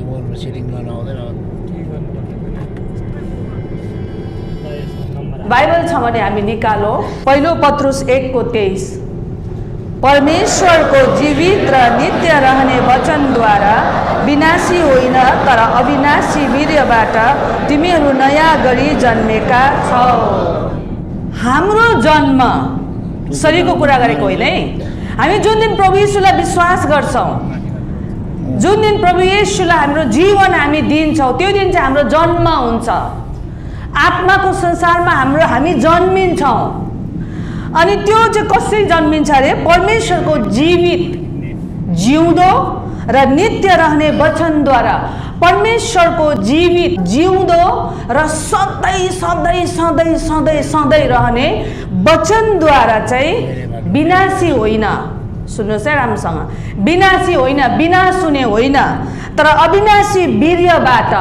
किबोर्डमा setting गर्न आउँदैन Bible छ भने हामी निकालो पहिलो पत्रुस 1:23 परमेश्वरको जीवित र नित्य रहने वचनद्वारा विनाशी होइन तर अविनाशी वीर्यबाट तिमीहरू नयाँ गरी जन्मेका छौ। हाम्रो जन्म शरीरको कुरा गरेको होइन है। हामी जुन दिन प्रभु येशूलाई विश्वास गर्छौँ, जुन दिन प्रभु येशूलाई हाम्रो जीवन हामी दिन्छौँ, त्यो दिन चाहिँ हाम्रो जन्म हुन्छ। आत्माको संसारमा हामी जन्मिन्छौँ। अनि त्यो चाहिँ कसरी जन्मिन्छ अरे? परमेश्वरको जीवित जिउँदो र नित्य रहने वचनद्वारा। परमेश्वरको जीवित जिउँदो र सधैँ सधैँ सधैँ सधैँ सधैँ रहने वचनद्वारा चाहिँ विनाशी होइन। सुन्नुहोस् है राम्रोसँग, विनाशी होइन, विनाश हुने होइन तर अविनाशी वीर्यबाट,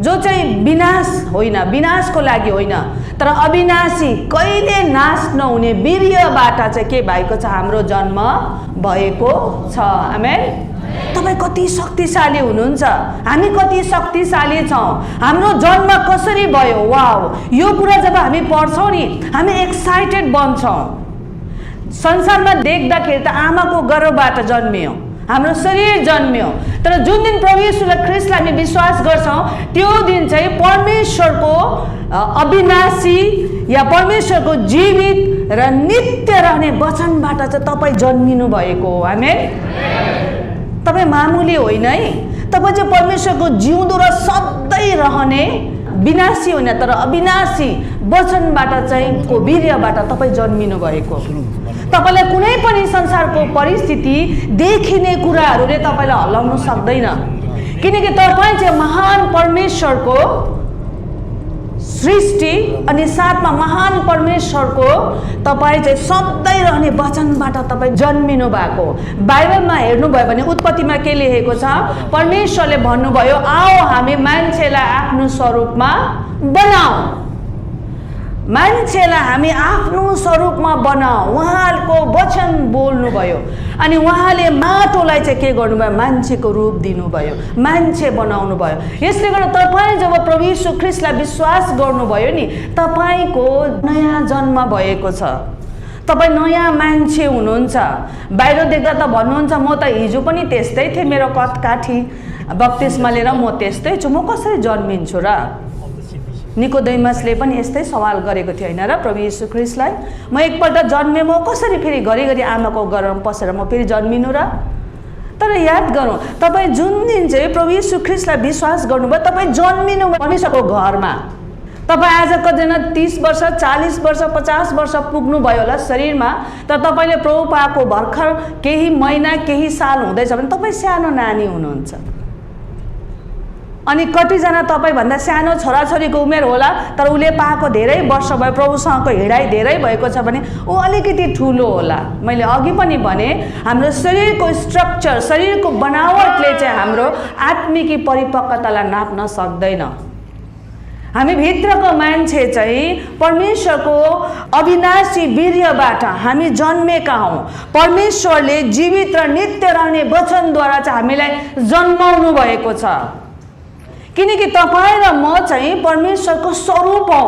जो चाहिँ विनाश होइन, विनाशको लागि होइन तर अविनाशी कहिले नाश नहुने वीर्यबाट चाहिँ के भएको छ? हाम्रो जन्म भएको छ। आमेन। तपाईँ कति शक्तिशाली हुनुहुन्छ, हामी कति शक्तिशाली छौँ। हाम्रो जन्म कसरी भयो? वाउ, यो कुरा जब हामी पढ्छौँ नि हामी एक्साइटेड बन्छौँ। संसारमा देख्दाखेरि त आमाको गर्भबाट जन्मियो, हाम्रो शरीर जन्मियो, तर जुन दिन प्रभु येशू ख्रीष्टलाई हामी विश्वास गर्छौँ त्यो दिन चाहिँ परमेश्वरको अविनाशी या परमेश्वरको जीवित र नित्य रहने वचनबाट चाहिँ तपाईँ जन्मिनु भएको हो। आमेन। तपाईँ मामुली होइन है, तपाईँ चाहिँ परमेश्वरको जिउँदो र सधैँ रहने विनाशी होइन तर अविनाशी वचनबाट चाहिँ को वीर्यबाट तपाईँ जन्मिनु भएको। तपाईलाई कुनै पनि संसारको परिस्थिति देखिने कुराहरूले तपाईलाई हल्लाउन सक्दैन, किनकि तपाईँ चाहिँ महान परमेश्वरको सृष्टि अनि साथमा महान परमेश्वरको तपाईँ चाहिँ सधैँ रहने वचनबाट तपाईँ जन्मिनु भएको। बाइबलमा हेर्नुभयो भने उत्पत्तिमा के लेखेको छ? परमेश्वरले भन्नुभयो आओ हामी मान्छेलाई आफ्नो स्वरूपमा बनाऊ, मान्छेलाई हामी आफ्नो स्वरूपमा बनाऊ। उहाँको वचन बोल्नुभयो अनि उहाँले माटोलाई चाहिँ के गर्नुभयो? मान्छेको रूप दिनुभयो, मान्छे बनाउनु भयो। यसले गर्दा तपाईँ जब प्रभु येशू ख्रीष्टलाई विश्वास गर्नुभयो नि तपाईँको नयाँ जन्म भएको छ, तपाईँ नयाँ मान्छे हुनुहुन्छ। बाहिर देख्दा त भन्नुहुन्छ म त हिजो पनि त्यस्तै थिएँ, मेरो कठकाठी बप्तिस्मा लिएर म त्यस्तै छु, म कसरी जन्मिन्छु र? निकोदेमसले पनि यस्तै सवाल गरेको थियो होइन र प्रभु येशू ख्रीष्टलाई, म एकपल्ट जन्मेँ, म कसरी फेरि घरिघरि आमाको गर्भमा पसेर म फेरि जन्मिनु र? तर याद गरौँ, तपाईँ जुन दिन चाहिँ प्रभु येशू ख्रीष्टलाई विश्वास गर्नुभयो तपाईँ जन्मिनु परमेश्वरको घरमा। तपाईँ आज कतिजना 30 वर्ष 40 वर्ष 50 वर्ष पुग्नुभयो होला शरीरमा, तर तपाईँले प्रभु पाएको भर्खर केही महिना केही साल हुँदैछ भने तपाईँ सानो नानी हुनुहुन्छ। अनि कतिजना तपाईँभन्दा सानो छोराछोरीको उमेर होला तर उसले पाएको धेरै वर्ष भयो, प्रभुसँगको हिँडाइ धेरै भएको छ भने ऊ अलिकति ठुलो होला। मैले अघि पनि भने हाम्रो शरीरको स्ट्रक्चर, शरीरको बनावटले चाहिँ हाम्रो आत्मिक परिपक्वतालाई नाप्न सक्दैन। हामी भित्रको मान्छे चाहिँ परमेश्वरको अविनाशी वीर्यबाट हामी जन्मेका हौँ। परमेश्वरले जीवित र नित्य रहने वचनद्वारा चाहिँ हामीलाई जन्माउनु भएको छ, किनकि तपाईँ र म चाहिँ परमेश्वरको स्वरूप हौ,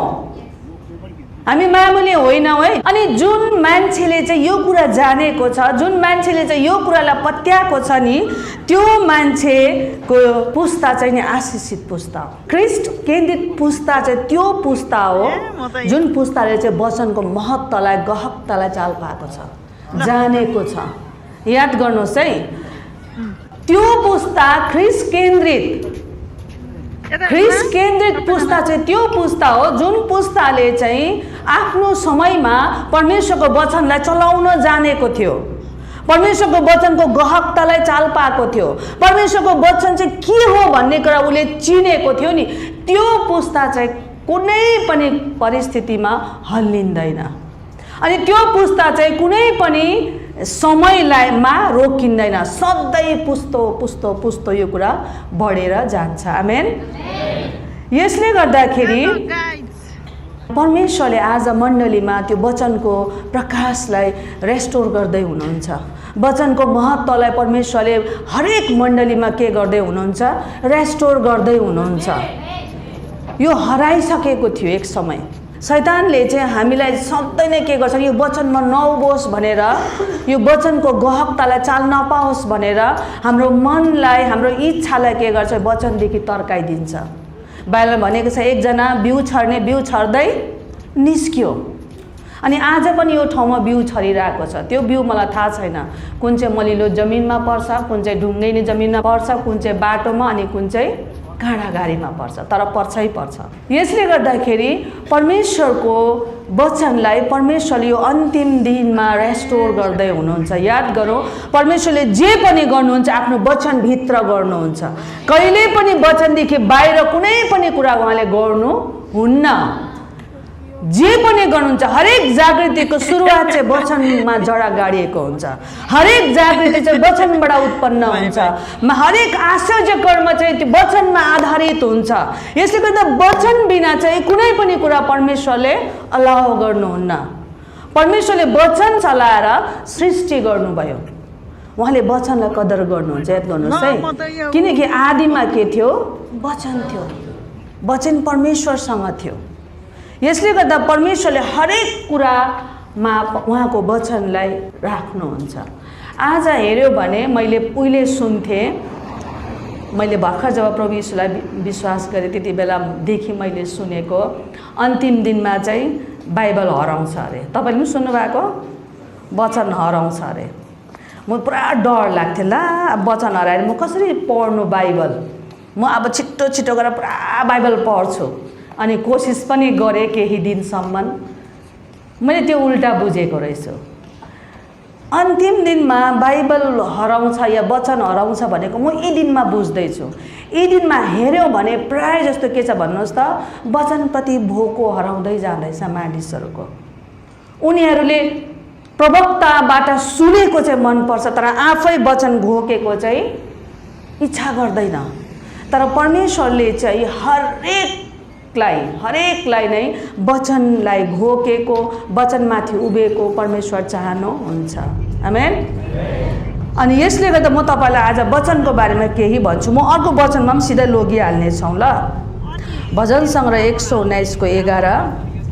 हामी मामुली होइनौँ है। अनि जुन मान्छेले चाहिँ यो कुरा जानेको छ, जुन मान्छेले चाहिँ यो कुरालाई पत्याएको छ नि, त्यो मान्छेको पुस्ता चाहिँ नि आशिषित पुस्ता हो। ख्रीष्ट केन्द्रित पुस्ता चाहिँ त्यो पुस्ता हो जुन पुस्ताले चाहिँ वचनको महत्त्वलाई गहनतालाई चाल पाएको छ, जानेको छ। याद गर्नुहोस् है, त्यो पुस्ता ख्रीष्ट केन्द्रित पुस्ता चाहिँ त्यो पुस्ता हो जुन पुस्ताले चाहिँ आफ्नो समयमा परमेश्वरको वचनलाई चलाउन जानेको थियो, परमेश्वरको वचनको गहनतालाई चाल पाएको थियो, परमेश्वरको वचन चाहिँ के हो भन्ने कुरा उसले चिनेको थियो नि। त्यो पुस्ता चाहिँ कुनै पनि परिस्थितिमा हल्लिँदैन अनि त्यो पुस्ता चाहिँ कुनै पनि समयलाई रोकिँदैन, सधैँ पुस्तो पुस्तो पुस्तो यो कुरा बढेर जान्छ। आमेन। यसले गर्दाखेरि परमेश्वरले आज मण्डलीमा त्यो वचनको प्रकाशलाई रेस्टोर गर्दै हुनुहुन्छ। वचनको महत्त्वलाई परमेश्वरले हरेक मण्डलीमा के गर्दै हुनुहुन्छ, रेस्टोर गर्दै हुनुहुन्छ। यो हराइसकेको थियो एक समय। शैतानले चाहिँ हामीलाई सधैँ नै के गर्छ, यो वचनमा नउबोस् भनेर, यो वचनको गहकतालाई चाल नपाओस् भनेर हाम्रो मनलाई, हाम्रो इच्छालाई के गर्छ, वचनदेखि तर्काइदिन्छ। बाइबलमा भनेको छ एकजना बिउ छर्ने बिउ छर्दै निस्क्यो। अनि आज पनि यो ठाउँमा बिउ छरिरहेको छ। त्यो बिउ मलाई थाहा छैन कुन चाहिँ मलिलो जमिनमा पर्छ, कुन चाहिँ ढुङ्गैनी जमिनमा पर्छ, कुन चाहिँ बाटोमा, अनि कुन चाहिँ गाडागाडीमा पर्छ, तर पर्छै पर्छ। यसले गर्दाखेरि परमेश्वरको वचनलाई परमेश्वरले यो अन्तिम दिनमा रेस्टोर गर्दै हुनुहुन्छ। याद गरौँ, परमेश्वरले जे पनि गर्नुहुन्छ आफ्नो वचनभित्र गर्नुहुन्छ। कहिले पनि वचनदेखि बाहिर कुनै पनि कुरा उहाँले गर्नुहुन्न। जे पनि गर्नुहुन्छ, हरेक जागृतिको सुरुवात चाहिँ वचनमा जडा गाडिएको हुन्छ। हरेक जागृति चाहिँ वचनबाट उत्पन्न हुन्छ। हरेक आश्चर्य कर्म चाहिँ त्यो वचनमा आधारित हुन्छ। यसले गर्दा वचन बिना चाहिँ कुनै पनि कुरा परमेश्वरले अलाउ गर्नुहुन्न। परमेश्वरले वचन चलाएर सृष्टि गर्नुभयो। उहाँले वचनलाई कदर गर्नुहुन्छ। याद गर्नुहोस् है, किनकि आदिमा के थियो, वचन थियो। वचन परमेश्वरसँग थियो। यसले गर्दा परमेश्वरले हरेक कुरामा उहाँको वचनलाई राख्नुहुन्छ। आज हेऱ्यो भने मैले उहिले सुन्थेँ, मैले भर्खर जब प्रभु यीशुलाई विश्वास गरेँ त्यति बेलादेखि मैले सुनेको अन्तिम दिनमा चाहिँ बाइबल हराउँछ अरे। तपाईँले पनि सुन्नुभएको, वचन हराउँछ अरे। म पुरा डर लाग्थ्यो, ला अब वचन हराएर म कसरी पढ्नु बाइबल। म अब छिट्टो छिट्टो गरेर पुरा बाइबल पढ्छु। अनि कोसिस पनि गरेँ केही दिनसम्म। मैले त्यो उल्टा बुझेको रहेछु। अन्तिम दिनमा बाइबल हराउँछ या वचन हराउँछ भनेको म यी दिनमा बुझ्दैछु। यी दिनमा हेऱ्यौँ भने प्राय जस्तो के छ भन्नुहोस् त, वचनप्रति भोको हराउँदै जाँदैछ मानिसहरूको। उनीहरूले प्रवक्ताबाट सुनेको चाहिँ मनपर्छ, तर आफै वचन घोकेको चाहिँ इच्छा गर्दैन। तर परमेश्वरले चाहिँ हरेकलाई नै वचनलाई घोकेको, वचनमाथि उभिएको परमेश्वर चाहनुहुन्छ। आमेन। अनि यसले गर्दा म तपाईँलाई आज वचनको बारेमा केही भन्छु। म अर्को वचनमा पनि सिधै लगिहाल्नेछौँ ल। भजन सङ्ग्रह 119 को 11,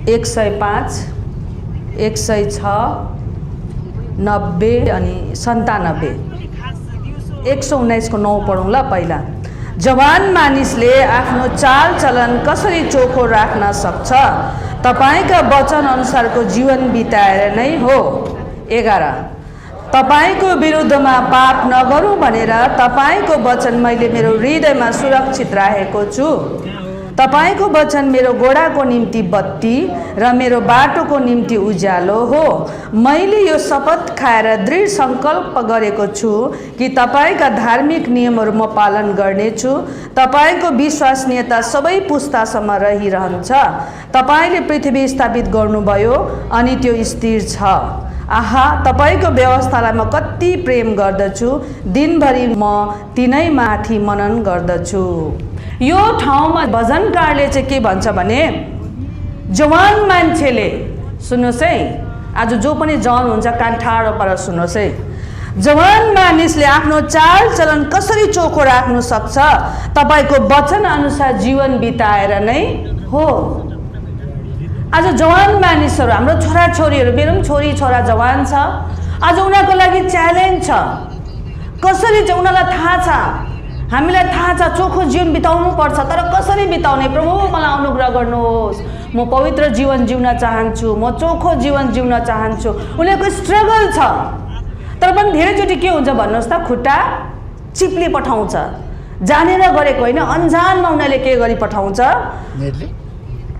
105, 106, 90 अनि 97। 119 को 9 पढौँ ल पहिला। जवान मानिसले आफ्नो चालचलन कसरी चोखो राख्न सक्छ? तपाईँका वचन अनुसारको जीवन बिताएर नै हो। 11, तपाईँको विरुद्धमा पाप नगरौँ भनेर तपाईँको वचन मैले मेरो हृदयमा सुरक्षित राखेको छु। तपाईँको वचन मेरो घोडाको निम्ति बत्ती र मेरो बाटोको निम्ति उज्यालो हो। मैले यो शपथ खाएर दृढ सङ्कल्प गरेको छु कि तपाईँका धार्मिक नियमहरू म पालन गर्नेछु। तपाईँको विश्वसनीयता सबै पुस्तासम्म रहिरहन्छ। तपाईँले पृथ्वी स्थापित गर्नुभयो अनि त्यो स्थिर छ। आहा, तपाईँको व्यवस्थालाई म कति प्रेम गर्दछु। दिनभरि म तिनैमाथि मनन गर्दछु। यो ठाउँमा भजनकारले चाहिँ के भन्छ भने, जवान मान्छेले, सुन्नुहोस् है, आज जो पनि जवान हुन्छ कान ठाडो पारेर सुन्नुहोस् है। जवान मानिसले आफ्नो चालचलन कसरी चोखो राख्नु सक्छ? तपाईँको वचन अनुसार जीवन बिताएर नै हो। आज जवान मानिसहरू, हाम्रो छोराछोरीहरू, मेरो पनि छोरी छोरा जवान छ। आज उनीहरूको लागि च्यालेन्ज छ। कसरी चाहिँ उनीहरूलाई थाहा छ, हामीलाई थाहा छ चोखो जीवन बिताउनु पर्छ, तर कसरी बिताउने? प्रभु मलाई अनुग्रह गर्नुहोस्, म पवित्र जीवन जिउन चाहन्छु, म चोखो जीवन जिउन चाहन्छु। उनीहरूको स्ट्रगल छ। तर पनि धेरैचोटि के हुन्छ भन्नुहोस् त, खुट्टा चिप्ली पठाउँछ। जानेर गरेको होइन, अन्जानमा उनीहरूले के गरी पठाउँछ,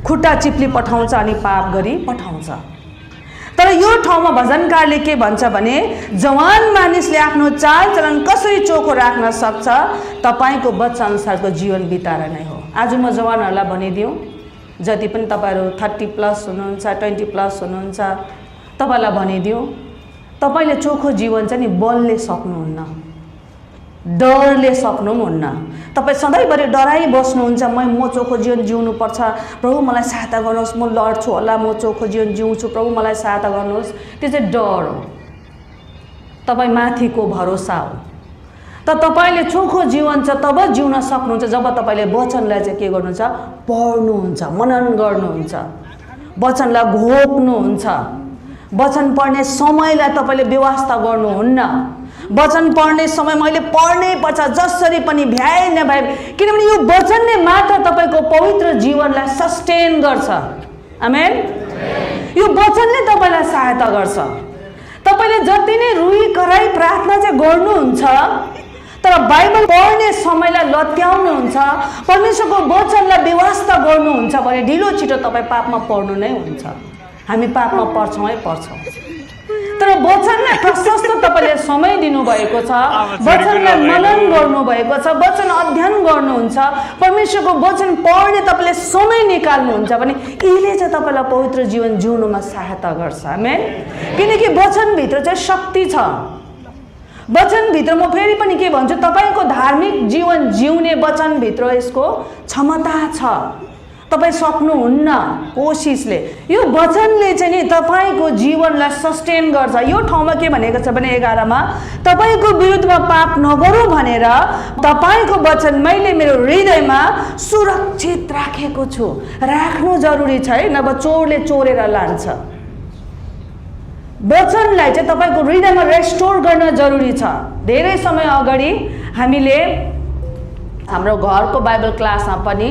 खुट्टा चिप्ली पठाउँछ अनि पाप गरी पठाउँछ। तर यो ठाउँमा भजनकारले के भन्छ भने, जवान मानिसले आफ्नो चालचलन कसरी चोखो राख्न सक्छ? तपाईँको वचन अनुसारको जीवन बिताएर नै हो। आज म जवानहरूलाई भनिदिउँ, जति पनि तपाईँहरू 30+ हुनुहुन्छ, 20+ हुनुहुन्छ, तपाईँलाई भनिदिउँ, तपाईँले चोखो जीवन चाहिँ नि बलले सक्नुहुन्न, डरले सक्नुहुन्न। तपाईँ सधैँभरि डराइ बस्नुहुन्छ, म चोखो जीवन जिउनु पर्छ, प्रभु मलाई सहायता गर्नुहोस्, म लड्छु होला, म चोखो जीवन जिउँछु, प्रभु मलाई सहायता गर्नुहोस्। त्यो चाहिँ डर हो। तपाईँ माथिको भरोसा हो। त तपाईँले चोखो जीवन चाहिँ तब जिउन सक्नुहुन्छ जब तपाईँले वचनलाई चाहिँ के गर्नुहुन्छ, पढ्नुहुन्छ, मनन गर्नुहुन्छ, वचनलाई घोप्नुहुन्छ। वचन पढ्ने समयलाई तपाईँले व्यवस्था गर्नुहुन्न। वचन पढ्ने समय मैले पढ्नै पर्छ जसरी पनि भ्याए नभए, किनभने यो वचनले मात्र तपाईँको पवित्र जीवनलाई सस्टेन गर्छ। आमेन। यो वचनले तपाईँलाई सहायता गर्छ। तपाईँले जति नै रुई कराई प्रार्थना चाहिँ गर्नुहुन्छ, तर बाइबल पढ्ने समयलाई लत्याउनुहुन्छ, परमेश्वरको वचनलाई व्यवस्था गर्नुहुन्छ भने ढिलो छिटो तपाईँ पापमा पर्नु नै हुन्छ। हामी पापमा पर्छौँ। तर वचनलाई प्रशस्त तपाईँले समय दिनुभएको छ, वचनलाई मनन गर्नुभएको छ, वचन अध्ययन गर्नुहुन्छ, परमेश्वरको वचन पढ्ने तपाईँले समय निकाल्नुहुन्छ भने यसले चाहिँ तपाईँलाई पवित्र जीवन जिउनुमा सहायता गर्छ। आमेन। किनकि वचनभित्र चाहिँ शक्ति छ। वचनभित्र म फेरि पनि के भन्छु, तपाईँको धार्मिक जीवन जिउने वचनभित्र यसको क्षमता छ। तपाईँ सक्नुहुन्न कोसिसले। यो वचनले चाहिँ नि तपाईँको जीवनलाई सस्टेन गर्छ। यो ठाउँमा के भनेको छ भने 11 मा, तपाईँको विरुद्धमा पाप नगरौँ भनेर तपाईँको वचन मैले मेरो हृदयमा सुरक्षित राखेको छु। राख्नु जरुरी छ है, नभए चोरले चोरेर लान्छ। वचनलाई चाहिँ तपाईँको हृदयमा रेस्टोर गर्न जरुरी छ। धेरै समय अगाडि हामीले हाम्रो घरको बाइबल क्लासमा पनि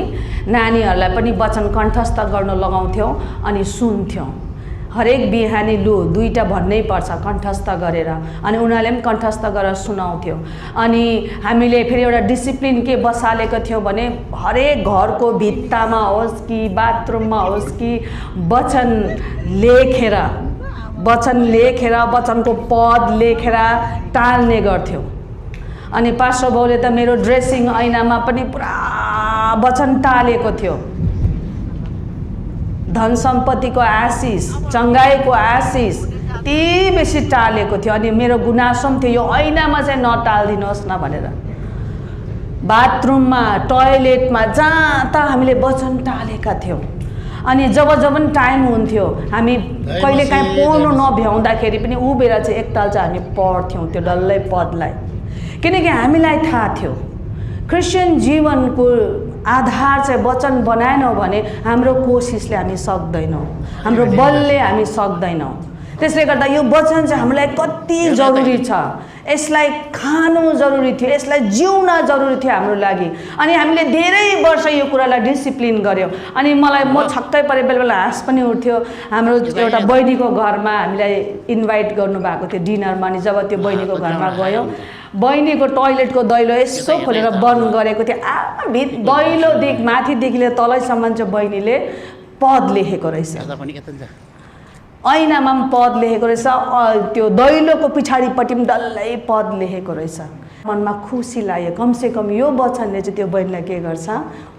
नानीहरूलाई पनि वचन कण्ठस्थ गर्न लगाउँथ्यौँ अनि सुन्थ्यौँ। हरेक बिहानी लु 2टा भन्नै पर्छ कण्ठस्थ गरेर, अनि उनीहरूले पनि कण्ठस्थ गरेर सुनाउँथ्यो। अनि हामीले फेरि एउटा डिसिप्लिन के बसालेको थियौँ भने हरेक घरको भित्तामा होस् कि बाथरुममा होस् कि वचन लेखेर वचनको पद लेखेर टाल्ने गर्थ्यौँ। अनि पास्टर बाउले त मेरो ड्रेसिङ ऐनामा पनि पुरा वचन टालेको थियो। धन सम्पत्तिको आशिष, चङ्गाईको आशिष ती बेसी टालेको थियो। अनि मेरो गुनासो पनि थियो, यो ऐनामा चाहिँ नटालिदिनुहोस् न भनेर। बाथरुममा, टोयलेटमा, जहाँ तहाँ हामीले वचन टालेका थियौँ। अनि जब टाइम हुन्थ्यो, हामी कहिलेकाहीँ पढ्नु नभ्याउँदाखेरि पनि ऊ बेला चाहिँ एकताल चाहिँ हामी पढ्थ्यौँ त्यो डल्लै पदलाई, किनकि हामीलाई थाहा थियो क्रिस्चियन जीवनको आधार चाहिँ वचन बनाएनौँ भने हाम्रो कोसिसले हामी सक्दैनौँ, हाम्रो बलले हामी सक्दैनौँ। त्यसले गर्दा यो वचन चाहिँ हामीलाई कति जरुरी छ, यसलाई खानु जरुरी थियो, यसलाई जिउन जरुरी थियो हाम्रो लागि। अनि हामीले धेरै वर्ष यो कुरालाई डिसिप्लिन गऱ्यौँ। अनि मलाई म छक्कै परे, बेला बेला हाँस पनि उठ्थ्यो। हाम्रो एउटा बहिनीको घरमा हामीलाई इन्भाइट गर्नुभएको थियो डिनरमा। अनि जब त्यो बहिनीको घरमा गयौँ, बहिनीको टोयलेटको दैलो यसो खोलेर बन्द गरेको थियो। दैलोदेखि माथिदेखि लिएर तलैसम्म चाहिँ बहिनीले पद लेखेको रहेछ, ऐनामा पनि पद लेखेको रहेछ, त्यो दैलोको पछाडिपट्टि पनि डल्लै पद लेखेको रहेछ। मनमा खुसी लाग्यो, कमसेकम यो वचनले चाहिँ त्यो बहिनीलाई के गर्छ,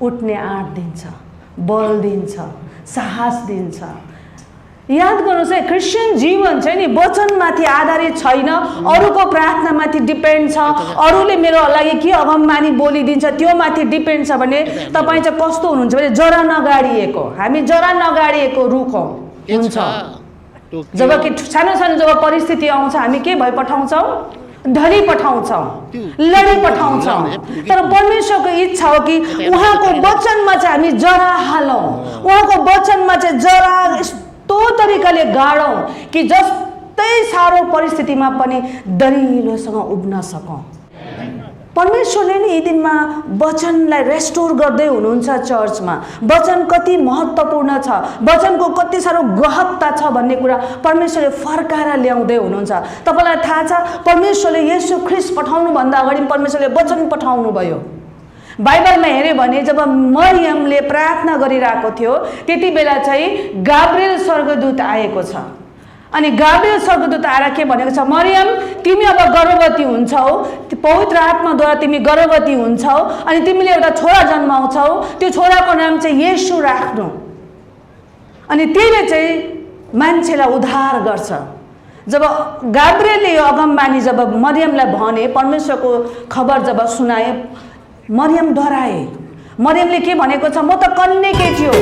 उठ्ने आँट दिन्छ, बल दिन्छ, साहस दिन्छ। याद गर्नुहोस् है, क्रिस्चियन जीवन चाहिँ नि वचनमाथि आधारित छैन, अरूको प्रार्थनामाथि डिपेन्ड छ, अरूले मेरो लागि के अगमबानी बोलिदिन्छ त्यो माथि डिपेन्ड छ भने तपाईँ चाहिँ कस्तो हुनुहुन्छ भने जरा नगाडिएको, हामी जरा नगाडिएको रुख हुन्छ। जबकि सानो सानो जब परिस्थिति आउँछ हामी के भइ पठाउँछौँ, ढली पठाउँछौँ, लडी पठाउँछौँ। तर परमेश्वरको इच्छा हो कि उहाँको वचनमा चाहिँ हामी जरा हालौँ, उहाँको वचनमा चाहिँ जरा यस्तो तरिकाले गाडौँ कि जस्तै साह्रो परिस्थितिमा पनि दरिलोसँग उभ्न सकौँ। परमेश्वरले नि यी दिनमा वचनलाई रेस्टोर गर्दै हुनुहुन्छ। चर्चमा वचन कति महत्त्वपूर्ण छ, वचनको कति साह्रो गहनता छ भन्ने कुरा परमेश्वरले फर्काएर ल्याउँदै हुनुहुन्छ। तपाईँलाई थाहा छ, परमेश्वरले येशू ख्रीष्ट पठाउनुभन्दा अगाडि परमेश्वरले वचन पठाउनु भयो। बाइबलमा हेऱ्यो भने जब मरियमले प्रार्थना गरिरहेको थियो त्यति बेला चाहिँ गाब्रिएल स्वर्गदूत आएको छ। अनि गाब्रिएल स्वर्गदूत आएर के भनेको छ, मरियम तिमी अब गर्भवती हुन्छौ, पवित्र आत्माद्वारा तिमी गर्भवती हुन्छौ, अनि तिमीले एउटा छोरा जन्माउँछौ, त्यो छोराको नाम चाहिँ येशू राख्नु, अनि त्यसले चाहिँ मान्छेलाई उद्धार गर्छ। जब गाब्रिएलले यो अगमबानी जब मरियमलाई भने, परमेश्वरको खबर जब सुनाए, मरियम डराए। मरियमले के भनेको छ, म त कन्याकै थियो,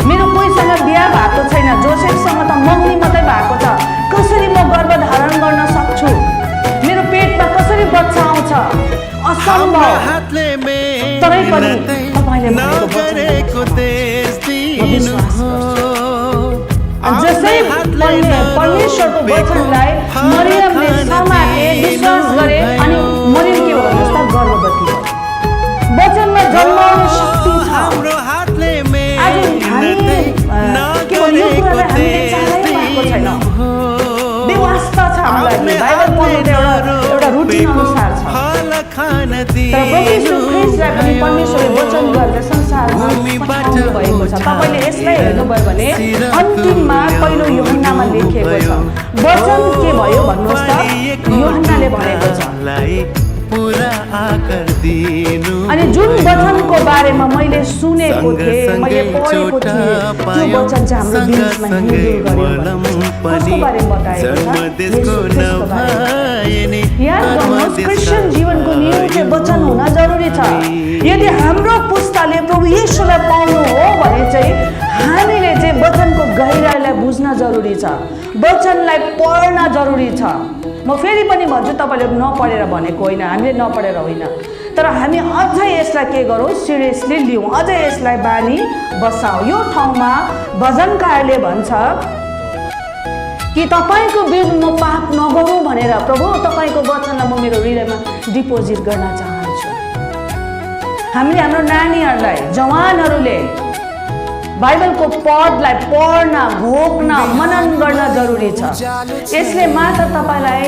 मेरो कोहीसँग बिहा भएको छैन, जोसेफसँग त मगनी मात्रै भएको छ, कसरी म गर्भ धारण गर्न सक्छु? पेटमा कसरी बच्चा आउँछ असम्भव तरै पनि तपाईले भनेको वचन जसै परमेश्वरको वचनलाई मरियमले समाते विश्वास गरे अनि मरियम के हो भन्नुहोस् त गर्भवती हो वचनमा जन्माउने शक्ति छ आज हामी के हो यो कुरालाई हामीले चाहै पाएको छैन बेवास्ता छ हामीलाई बाइबल पढ्ने एउटा रुटिन अनुसार छ तर प्रभु यीशु ख्रीष्टलाई पनि परमेश्वरले वचन गरेर संसारमा पठाउनु भएको छ तपाईले यसलाई हेर्नुभयो भने अन्तिममा पहिलो यूहन्नामा लेखिएको छ वचन के भयो भन्नुहोस् त यूहन्नाले भनेको छ अनि जुन वचनको बारेमा मैले सुनेको थिएँ मैले पढेको थिएँ त्यो वचन चाहिँ हाम्रो बीचमा हिँड्दै गयो कसको बारेमा बताएको छ येशू ख्रीष्टको बारेमा याद गर्नुहोस् क्रिस्चियन जीवनको नियम चाहिँ वचन हुन जरुरी छ यदि हाम्रो पुस्ताले प्रभु येशूलाई पाउनु हो भने चाहिँ हामीले चाहिँ वचनको गहिराईलाई बुझ्न जरुरी छ वचनलाई पढ्न जरुरी छ म फेरि पनि भन्छु तपाईले नपढेर भनेको होइन हामीले नपढेर होइन तर हामी अझै यसलाई के गरौँ सिरियसली लियौँ अझै यसलाई बानी बसाऊ यो ठाउँमा भजनकारले भन्छ कि तपाईको विरुद्ध म पाप नगरौँ भनेर प्रभु तपाईको वचनलाई म मेरो हृदयमा डिपोजिट गर्न चाहन्छु हामीले हाम्रो नानीहरूलाई जवानहरूले बाइबलको पदलाई पढ्न घोक्न मनन गर्न जरुरी छ यसले मात्र तपाईलाई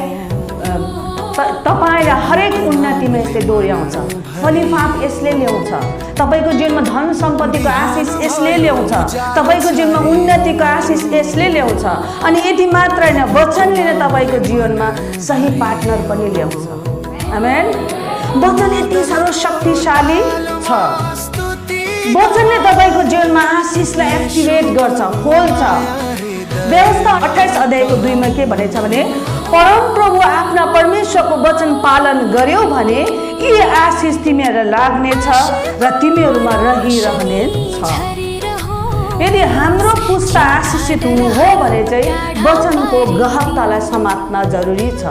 हरेक उन्नतिमा यसले डोर्याउँछ फलिफाप यसले ल्याउँछ तपाईको जीवनमा धन सम्पत्तिको आशिष यसले ल्याउँछ तपाईको जीवनमा उन्नतिको आशिष यसले ल्याउँछ अनि यति मात्र हैन वचनले नै तपाईको जीवनमा सही पार्टनर पनि ल्याउँछ आमेन वचन यति साह्रो शक्तिशाली छ वचनले तपाईको जीवनमा आशिषलाई एक्टिभेट गर्छ खोल्छ व्यवस्था 28 अध्यायको 2 मा के भनेछ भने परम प्रभु आफ्ना परमेश्वरको वचन पालन गर्यो भने यी आशिष तिमीहरूलाई लाग्नेछ र तिमीहरूमा रहिरहने छ यदि हाम्रो पुस्ता आशिषित हुनु हो भने चाहिँ वचनको गहनतालाई समात्न जरुरी छ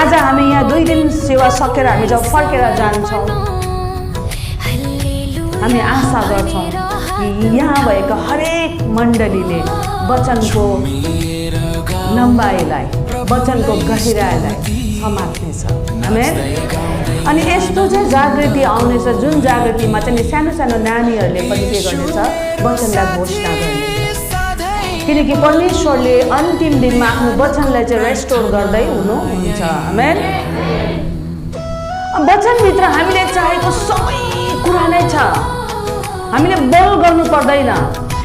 आज हामी यहाँ 2 दिन सेवा सकेर हामी जब फर्केर जान्छौँ हामी आशा गर्छौँ कि यहाँ भएका हरेक मण्डलीले वचनको लम्बाइलाई वचनको गहिराईलाई समात्नेछ आमेन अनि यस्तो चाहिँ जागृति आउनेछ जुन जागृतिमा चाहिँ सानो सानो नानीहरूले पनि के गर्नेछ वचनलाई घोषणा गर्नेछ किनकि परमेश्वरले अन्तिम दिनमा आफ्नो वचनलाई चाहिँ रेस्टोर गर्दै हुनुहुन्छ आमेन वचनभित्र हामीले चाहेको सबै कुरा नै छ हामीले बल गर्नु पर्दैन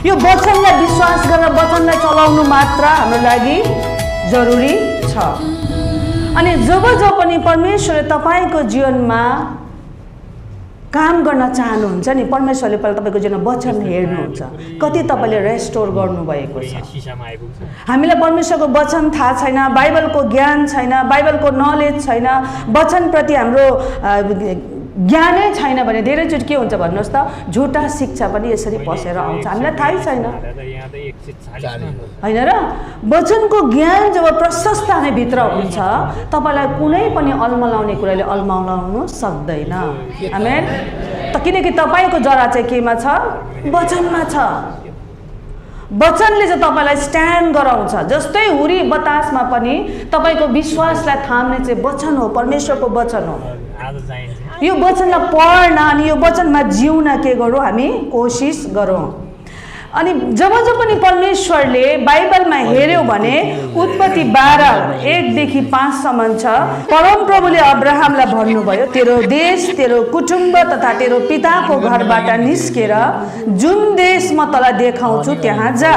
यो वचनलाई विश्वास गरेर वचनलाई चलाउनु मात्र हाम्रो लागि जरुरी छ अनि जब पनि परमेश्वरले तपाईको जीवनमा काम गर्न चाहनुहुन्छ नि परमेश्वरले पहिला तपाईको जीवनमा वचन हेर्नुहुन्छ कति तपाईले रेस्टोर गर्नु भएको छ हामीलाई परमेश्वरको वचन थाहा छैन बाइबलको ज्ञान छैन बाइबलको नलेज छैन वचन प्रति हाम्रो ज्ञानै छैन भने धेरैचोटि के हुन्छ भन्नुहोस् त झुटा शिक्षा पनि यसरी पसेर आउँछ हामीलाई थाहै छैन हैन र वचनको ज्ञान जब प्रशस्त हामी भित्र हुन्छ तपाईलाई कुनै पनि अलमलाउने कुराले अलमलाउन सक्दैन आमेन त किनकि तपाईको जरा चाहिँ केमा छ वचनमा छ वचनले चाहिँ तपाईलाई स्ट्यान्ड गराउँछ जस्तै हुरी बतासमा पनि तपाईको विश्वासलाई थाम्ने चाहिँ वचन हो परमेश्वरको वचन हो यो वचनलाई पढ्न अनि यो वचनमा जिउन के गरौँ हामी कोसिस गरौँ अनि जब पनि परमेश्वरले बाइबलमा हेर्यो भने उत्पत्ति 12:1 - 5 सम्म छ परम प्रभुले अब्राहमलाई भन्नुभयो तेरो देश तेरो कुटुम्ब तथा तेरो पिताको घरबाट निस्केर जुन देश म तँलाई देखाउँछु त्यहाँ जा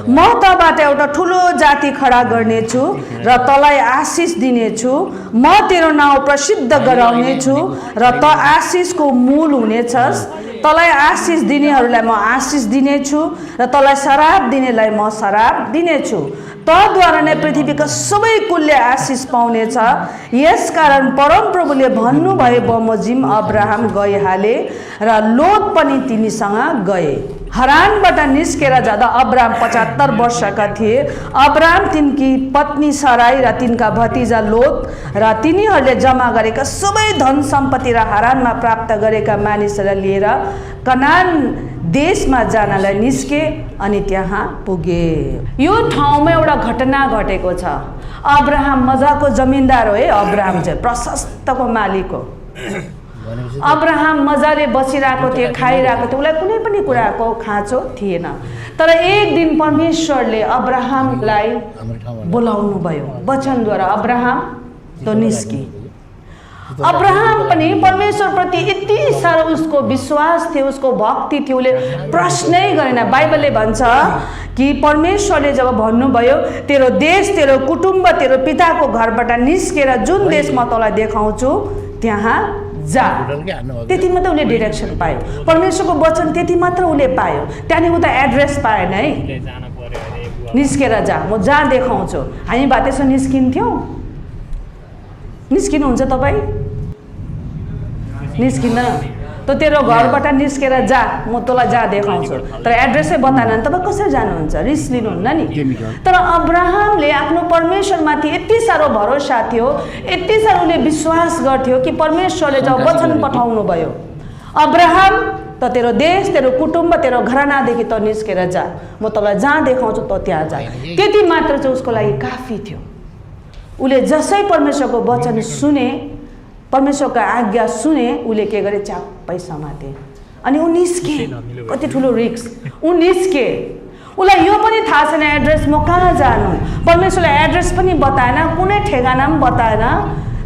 म तँबाट एउटा ठुलो जाति खडा गर्नेछु र तँलाई आशिष दिनेछु म तेरो नाउँ प्रसिद्ध गराउनेछु र त आशिषको मूल हुनेछस् तँलाई आशिष दिनेहरूलाई म आशिष दिनेछु र तँलाई शराब दिनेलाई म शराब दिनेछु तद्वारा नै पृथ्वीका सबै कुलले आशिष पाउनेछ यसकारण परम प्रभुले भन्नुभयो बमोजिम अब्राहम गइहाले र लोत पनि तिनीसँग गए हरानबाट निस्केर जाँदा अब्राम 75 वर्षका थिए। अब्राम तिनकी पत्नी सराई र तिनका भतिजा लोत र तिनीहरूले जम्मा गरेका सबै धन सम्पत्ति र हरानमा प्राप्त गरेका मानिसहरूलाई लिएर कनान देशमा जानलाई निस्के अनि त्यहाँ पुगे। यो ठाउँमा एउटा घटना घटेको छ। अब्राहम मजाको जमिनदार हो है। अब्राहम चाहिँ प्रशस्तको मालिक हो। अब्राहम मजाले बसिरहेको थियो, खाइरहेको थियो, उसलाई कुनै पनि कुराको खाँचो थिएन। तर एक दिन परमेश्वरले अब्राहमलाई बोलाउनु भयो वचनद्वारा। अब्राहम तो निस्की। अब्राहम पनि परमेश्वरप्रति यति साह्रो उसको विश्वास थियो, उसको भक्ति थियो, उसले प्रश्नै गरेन। बाइबलले भन्छ कि परमेश्वरले जब भन्नुभयो तेरो देश, तेरो कुटुम्ब, तेरो पिताको घरबाट निस्केर जुन देश म तँलाई देखाउँछु त्यहाँ जा, त्यति मात्र उसले डिरेक्सन पायो। परमेश्वरको वचन त्यति मात्र उसले पायो। त्यहाँदेखि उता एड्रेस पाएन है। निस्केर जा, म जहाँ देखाउँछु। हामी भए त्यसो निस्किन्थ्यौँ? निस्किनुहुन्छ तपाईँ? निस्किन्न। त तेरो घरबाट निस्केर जा, म तँलाई जहाँ देखाउँछु। तर एड्रेसै बताएन भने तपाईँ कसरी जानुहुन्छ? रिस्क लिनुहुन्न नि। तर अब्राहमले आफ्नो परमेश्वरमाथि यति साह्रो भरोसा थियो, यति साह्रो उसले विश्वास गर्थ्यो कि परमेश्वरले जब वचन पठाउनु भयो, अब्राहम त तेरो देश, तेरो कुटुम्ब, तेरो घरानादेखि त निस्केर जा, म तँलाई जहाँ देखाउँछु त त्यहाँ जा। त्यति मात्र चाहिँ उसको लागि काफी थियो। उसले जसै परमेश्वरको वचन सुने, परमेश्वरको आज्ञा सुने, उसले के गरे? च्याप्पै समाते अनि ऊ निस्के। कति ठुलो रिस्क। ऊ निस्के। उसलाई यो पनि थाहा छैन एड्रेस म कहाँ जानु। परमेश्वरले एड्रेस पनि बताएन, कुनै ठेगाना पनि बताएन।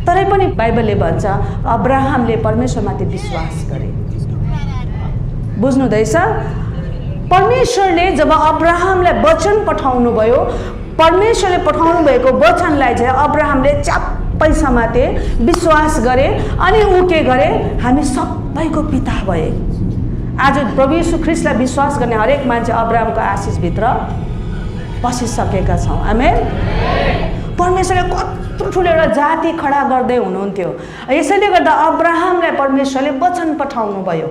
तरै पनि बाइबलले भन्छ अब्राहमले परमेश्वरमाथि विश्वास गरे। बुझ्नुहुँदैछ? परमेश्वरले जब अब्राहमलाई वचन पठाउनु भयो, परमेश्वरले पठाउनु भएको वचनलाई चाहिँ अब्राहमले च्याप्पै समाते, विश्वास गरे अनि ऊ के गरे? हामी सबैको पिता भए। आज प्रभु यीशु ख्रीष्टलाई विश्वास गर्ने हरेक मान्छे अब्राहमको आशिषभित्र पसिसकेका छौँ। आमेन। परमेश्वरले कत्रो ठुलो एउटा जाति खडा गर्दै हुनुहुन्थ्यो। यसैले गर्दा अब्राहमलाई परमेश्वरले वचन पठाउनु भयो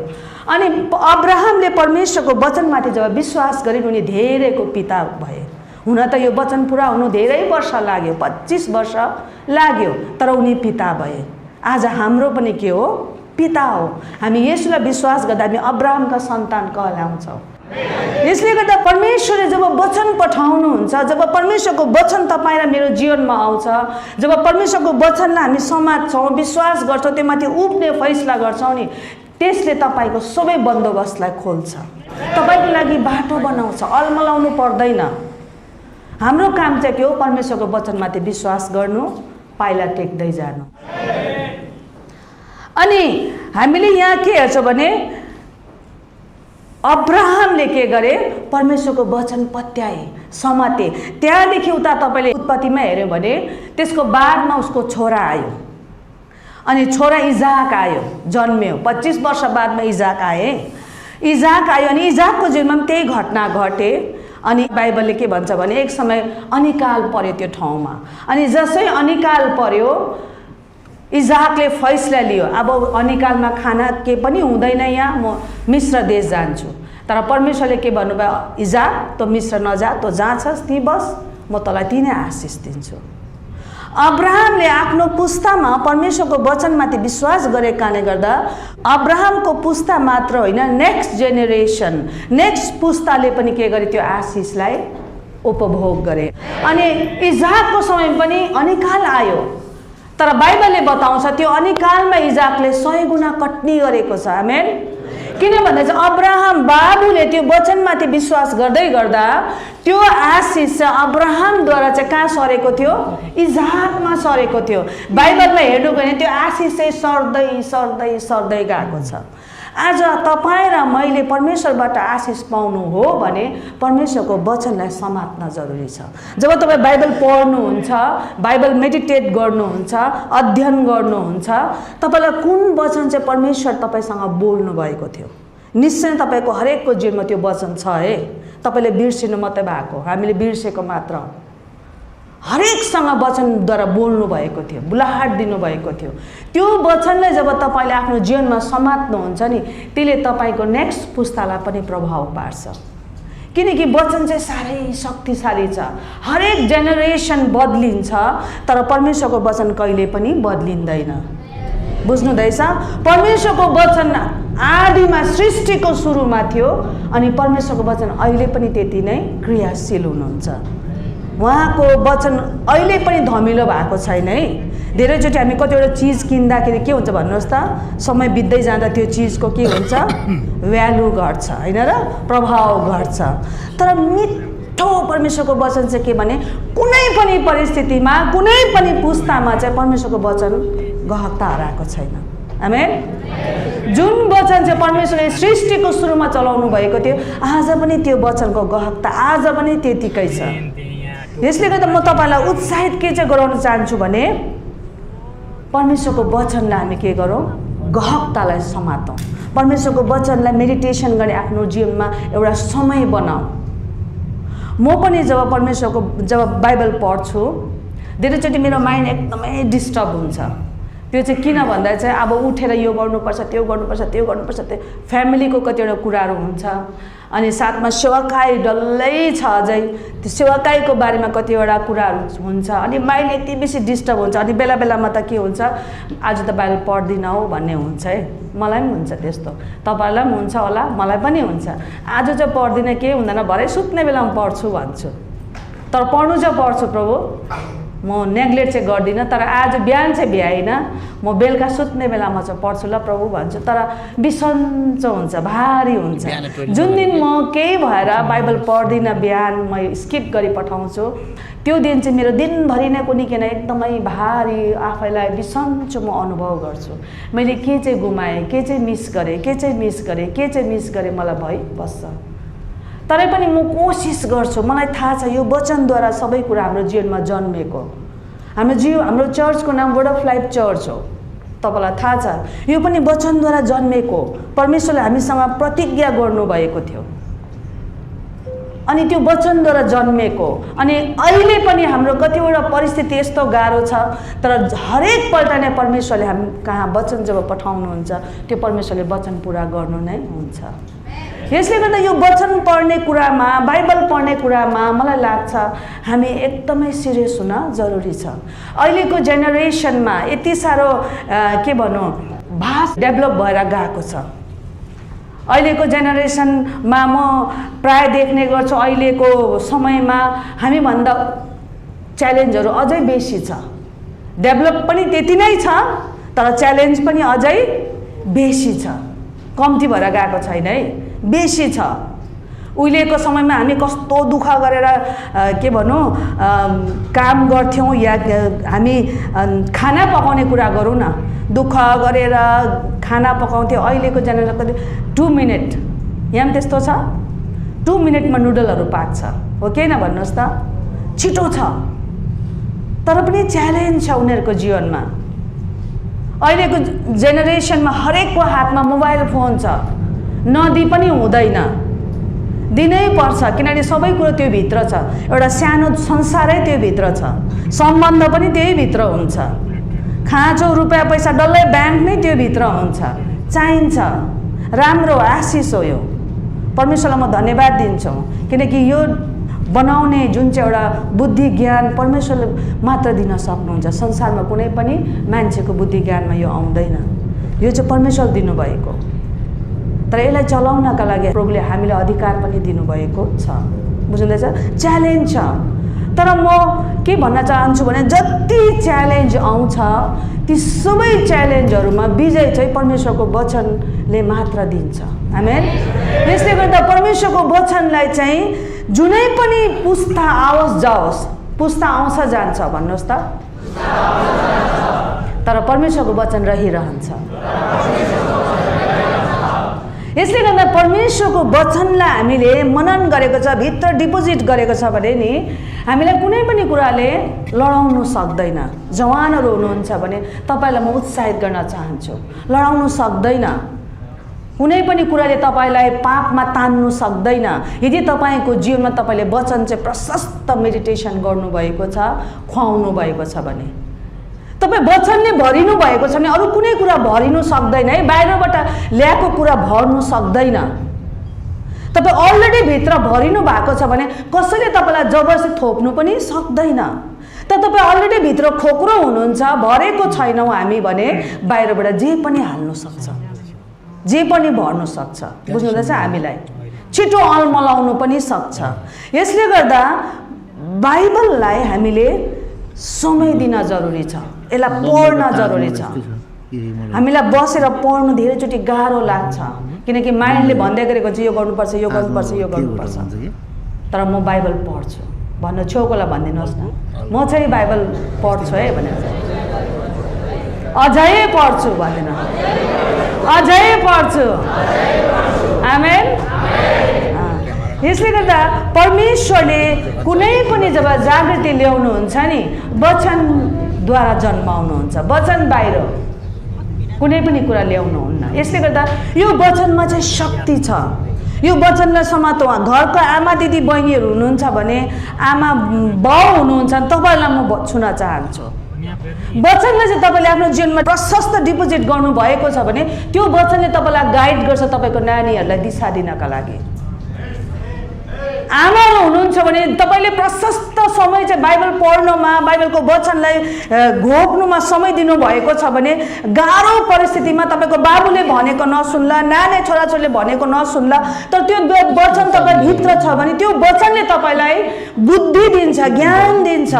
अनि अब्राहमले परमेश्वरको वचनमाथि जब विश्वास गरे उनी धेरैको पिता भए। हुन त यो वचन पुरा हुनु धेरै वर्ष लाग्यो, 25 वर्ष लाग्यो, तर उनी पिता भए। आज हाम्रो पनि के हो? पिता हो। हामी येशूलाई विश्वास गर्दा हामी अब्राहमका सन्तान कहलाउँछौँ। यसले गर्दा परमेश्वरले जब वचन पठाउनुहुन्छ, जब परमेश्वरको वचन तपाईँ र मेरो जीवनमा आउँछ, जब परमेश्वरको वचनलाई हामी समात्छौँ, विश्वास गर्छौँ, त्योमाथि उब्ने फैसला गर्छौँ नि, त्यसले तपाईँको सबै बन्दोबस्तलाई खोल्छ, तपाईँको लागि बाटो बनाउँछ। अलमलाउनु पर्दैन। हाम्रो काम चाहिँ के हो? परमेश्वरको वचनमाथि विश्वास गर्नु, पाइला टेक्दै जानु। अनि हामीले यहाँ के हेर्छौँ भने अब्राहमले के गरे? परमेश्वरको वचन पत्याए, समाते। त्यहाँदेखि उता तपाईँले उत्पत्तिमा हेऱ्यो भने त्यसको बादमा उसको छोरा आयो अनि छोरा इजाक आयो, जन्म्यो। 25 वर्ष बादमा इजाक आए। इजाक आयो अनि इजाकको जीवनमा पनि त्यही घटना घटे। अनि बाइबलले के भन्छ भने एक समय अनिकाल पर्यो त्यो ठाउँमा। अनि जसै अनिकाल पर्यो इजाकले फैसला लियो, अब अनिकालमा खाना के पनि हुँदैन, यहाँ म मिस्र देश जान्छु। तर परमेश्वरले के भन्नुभयो? इजाक तँ मिस्र नजा, तँ जहाँ छस् त्यहीँ बस, म तँलाई त्यही नै आशिष दिन्छु। अब्राहमले आफ्नो पुस्तामा परमेश्वरको वचनमाथि विश्वास गरेको कारणले गर्दा अब्राहमको पुस्ता मात्र होइन, नेक्स्ट जेनेरेसन, नेक्स्ट पुस्ताले पनि के गरे? त्यो आशिषलाई उपभोग गरे। अनि इजाकको समय पनि अनिकाल आयो, तर बाइबलले बताउँछ त्यो अनिकालमा इजाकले 100 गुणा कट्नी गरेको छ। आमेन। किन भन्दा चाहिँ अब्राहम बाबुले त्यो वचनमाथि विश्वास गर्दै गर्दा त्यो आशिष चाहिँ अब्राहमद्वारा चाहिँ कहाँ सरेको थियो? इजाकमा सरेको थियो। बाइबलमा हेर्नु भने त्यो आशिष चाहिँ सर्दै सर्दै सर्दै गएको छ। आज तपाईँ र मैले परमेश्वरबाट आशिष पाउनु हो भने परमेश्वरको वचनलाई समात्न जरुरी छ। जब तपाईँ बाइबल पढ्नुहुन्छ, बाइबल मेडिटेट गर्नुहुन्छ, अध्ययन गर्नुहुन्छ, तपाईँलाई कुन वचन चाहिँ परमेश्वर तपाईँसँग बोल्नु भएको थियो, निश्चय तपाईँको हरेकको जीवनमा त्यो वचन छ है। तपाईँले बिर्सिनु मात्रै भएको, हामीले बिर्सेको मात्र। हरेकसँग वचनद्वारा बोल्नु भएको थियो, बुलाहाट दिनुभएको थियो। त्यो वचनले जब तपाईँले आफ्नो जीवनमा समात्नुहुन्छ नि, त्यसले तपाईँको नेक्स्ट पुस्तालाई पनि प्रभाव पार्छ। किनकि वचन चाहिँ साह्रै शक्तिशाली छ। हरेक जेनेरेसन बदलिन्छ, तर परमेश्वरको वचन कहिले पनि बदलिँदैन। बुझ्नुहुँदैछ? परमेश्वरको वचन आदिमा सृष्टिको सुरुमा थियो, अनि परमेश्वरको वचन अहिले पनि त्यति नै क्रियाशील हुनुहुन्छ। उहाँको वचन अहिले पनि धमिलो भएको छैन है। धेरैचोटि हामी कतिवटा चिज किन्दाखेरि के हुन्छ भन्नुहोस् त, समय बित्दै जाँदा त्यो चिजको के हुन्छ, भ्यालु घट्छ होइन र, प्रभाव घट्छ। तर मिठो परमेश्वरको वचन चाहिँ के भने, कुनै पनि परिस्थितिमा कुनै पनि पुस्तामा चाहिँ परमेश्वरको वचन गहकता हराएको छैन। आमेन। जुन वचन चाहिँ परमेश्वरले सृष्टिको सुरुमा चलाउनु भएको थियो, आज पनि त्यो वचनको गहकता आज पनि त्यतिकै छ। यसले गर्दा म तपाईँलाई उत्साहित के चाहिँ गराउन चाहन्छु भने, परमेश्वरको वचनलाई हामी के गरौँ, गहकतालाई समातौँ। परमेश्वरको वचनलाई मेडिटेसन गर्ने आफ्नो जीवनमा एउटा समय बनाऊ। म पनि जब बाइबल पढ्छु, धेरैचोटि मेरो माइन्ड एकदमै डिस्टर्ब हुन्छ। त्यो चाहिँ किन भन्दा चाहिँ अब उठेर यो गर्नुपर्छ, त्यो गर्नुपर्छ, त्यो गर्नुपर्छ, त्यो फ्यामिलीको कतिवटा कुराहरू हुन्छ, अनि साथमा सेवाकाई डल्लै छ अझै, त्यो सेवाकाईको बारेमा कतिवटा कुराहरू हुन्छ, अनि माइन्ड यति बेसी डिस्टर्ब हुन्छ। अनि बेला बेलामा त के हुन्छ, आज त बाइबल पढ्दिनँ हौ भन्ने हुन्छ है। मलाई पनि हुन्छ त्यस्तो, तपाईँलाई पनि हुन्छ होला, मलाई पनि हुन्छ। आज चाहिँ पढ्दिनँ, के हुँदैन, भरे सुत्ने बेलामा पढ्छु भन्छु, तर पढ्नु चाहिँ पढ्छु प्रभु, म नेग्लेक्ट चाहिँ गर्दिनँ। तर आज बिहान चाहिँ भ्याइनँ, म बेलुका सुत्ने बेलामा चाहिँ पढ्छु ल प्रभु भन्छु, तर बिसन्चो हुन्छ, भारी हुन्छ। जुन दिन म केही भएर बाइबल पढ्दिनँ, बिहान म स्किप गरी पठाउँछु, त्यो दिन चाहिँ मेरो दिनभरि नै कुनै किन एकदमै भारी, आफैलाई बिसन्चो म अनुभव गर्छु। मैले के चाहिँ गुमाएँ, के चाहिँ मिस गरेँ, के चाहिँ मिस गरेँ मलाई भइबस्छ। तरै पनि म कोसिस गर्छु। मलाई थाहा छ यो वचनद्वारा सबै कुरा हाम्रो जीवनमा जन्मेको। हाम्रो चर्चको नाम वर्ड अफ लाइफ चर्च हो, तपाईँलाई थाहा छ। यो पनि वचनद्वारा जन्मेको, परमेश्वरले हामीसँग प्रतिज्ञा गर्नुभएको थियो, अनि त्यो वचनद्वारा जन्मेको। अनि अहिले पनि हाम्रो कतिवटा परिस्थिति यस्तो गाह्रो छ, तर हरेकपल्ट नै परमेश्वरले हामी कहाँ वचन जब पठाउनुहुन्छ, त्यो परमेश्वरले वचन पुरा गर्नु नै हुन्छ। यसले गर्दा यो वचन पढ्ने कुरामा, बाइबल पढ्ने कुरामा मलाई लाग्छ हामी एकदमै सिरियस हुन जरुरी छ। अहिलेको जेनेरेसनमा यति साह्रो के भनौँ, भाष डेभलप भएर गएको छ। अहिलेको जेनेरेसनमा म प्राय देख्ने गर्छु, अहिलेको समयमा हामीभन्दा च्यालेन्जहरू अझै बेसी छ। डेभलप पनि त्यति नै छ, तर च्यालेन्ज पनि अझै बेसी छ, कम्ती भएर गएको छैन है, बेसी छ। उहिलेको समयमा हामी कस्तो दुःख गरेर के भनौँ काम गर्थ्यौँ, या हामी खाना पकाउने कुरा गरौँ न, दुःख गरेर खाना पकाउँथ्यौँ। अहिलेको जेनेरेसन कति 2 मिनट, यहाँ पनि त्यस्तो छ, 2 मिनटमा नुडलहरू पाक्छ, हो कि न भन्नुहोस् त, छिटो छ। तर पनि च्यालेन्ज छ उनीहरूको जीवनमा। अहिलेको जेनेरेसनमा हरेकको हातमा मोबाइल फोन छ, नदी पनि हुँदैन, दिनै पर्छ, किनभने सबै कुरो त्यो भित्र छ। एउटा सानो संसारै त्यो भित्र छ, सम्बन्ध पनि त्यही भित्र हुन्छ, खाँचो रुपियाँ पैसा डल्लै ब्याङ्क नै त्यो भित्र हुन्छ। चाहिन्छ, राम्रो आशिष हो यो। परमेश्वरलाई म धन्यवाद दिन्छु, किनकि यो बनाउने जुन चाहिँ एउटा बुद्धि ज्ञान परमेश्वरले मात्र दिन सक्नुहुन्छ। संसारमा कुनै पनि मान्छेको बुद्धि ज्ञानमा यो आउँदैन, यो चाहिँ परमेश्वर दिनुभएको। तर यसलाई चलाउनका लागि प्रभुले हामीलाई अधिकार पनि दिनुभएको छ। बुझ्नुहुँदैछ? च्यालेन्ज छ, तर म के भन्न चाहन्छु भने जति च्यालेन्ज आउँछ ती सबै च्यालेन्जहरूमा विजय चाहिँ परमेश्वरको वचनले मात्र दिन्छ। आमेन। यसले गर्दा परमेश्वरको वचनलाई चाहिँ जुनै पनि पुस्ता आओस् जाओस्, पुस्ता आउँछ जान्छ भन्नुहोस् त, तर परमेश्वरको वचन रहिरहन्छ। यसले गर्दा परमेश्वरको वचनलाई हामीले मनन गरेको छ, भित्र डिपोजिट गरेको छ भने नि हामीलाई कुनै पनि कुराले लडाउनु सक्दैन। जवानहरू हुनुहुन्छ भने तपाईँलाई म उत्साहित गर्न चाहन्छु, लडाउनु सक्दैन। कुनै पनि कुराले तपाईलाई पापमा तान्नु सक्दैन। यदि तपाईको जीवनमा तपाईले वचन चाहिँ प्रशस्त मेडिटेसन गर्नुभएको छ, खुवाउनु भएको छ भने, तपाईँ वचनले भरिनु भएको छ भने अरू कुनै कुरा भरिनु सक्दैन है। बाहिरबाट ल्याएको कुरा भर्नु सक्दैन। तपाईँ अलरेडी भित्र भरिनु भएको छ भने कसैले तपाईँलाई जबरजस्ती थोप्नु पनि सक्दैन। तर तपाईँ अलरेडी भित्र खोक्रो हुनुहुन्छ, भरेको छैनौँ हामी भने बाहिरबाट जे पनि हाल्नु सक्छ, जे पनि भर्नु सक्छ। बुझ्नुहुँदैछ? हामीलाई छिटो अलमलाउनु पनि सक्छ। यसले गर्दा बाइबललाई हामीले समय दिन जरुरी छ, यसलाई पढ्न जरुरी छ। हामीलाई बसेर पढ्नु धेरैचोटि गाह्रो लाग्छ, किनकि माइन्डले भन्दै गरेको चाहिँ यो गर्नुपर्छ, यो गर्नुपर्छ, यो गर्नुपर्छ। तर म बाइबल पढ्छु भन्नु छेउकोलाई भनिदिनुहोस् न, म चाहिँ बाइबल पढ्छु है भनेर, अझै पढ्छु भनेर, अझै पढ्छु। आमेन। यसले गर्दा परमेश्वरले कुनै पनि जब जागृति ल्याउनुहुन्छ नि, वचनद्वारा जन्माउनुहुन्छ, वचन बाहिर कुनै पनि कुरा ल्याउनुहुन्न। यसले गर्दा यो वचनमा चाहिँ शक्ति छ। यो वचनलाई समात घरको आमा दिदी बहिनीहरू हुनुहुन्छ भने, आमा बाउ हुनुहुन्छ भने तपाईँलाई म छुन चाहन्छु। वचनले चाहिँ तपाईँले आफ्नो जीवनमा प्रशस्त डिपोजिट गर्नुभएको छ भने त्यो वचनले तपाईँलाई गाइड गर्छ तपाईँको नानीहरूलाई दिशा दिनका लागि। आमाहरू हुनुहुन्छ भने तपाईँले प्रशस्त समय चाहिँ बाइबल पढ्नुमा, बाइबलको वचनलाई घोक्नुमा समय दिनुभएको छ भने गाह्रो परिस्थितिमा तपाईँको बाबुले भनेको नसुन्ला, नानी छोराछोरीले भनेको नसुन्ला, तर त्यो वचन तपाईँभित्र छ भने त्यो वचनले तपाईँलाई बुद्धि दिन्छ, ज्ञान दिन्छ।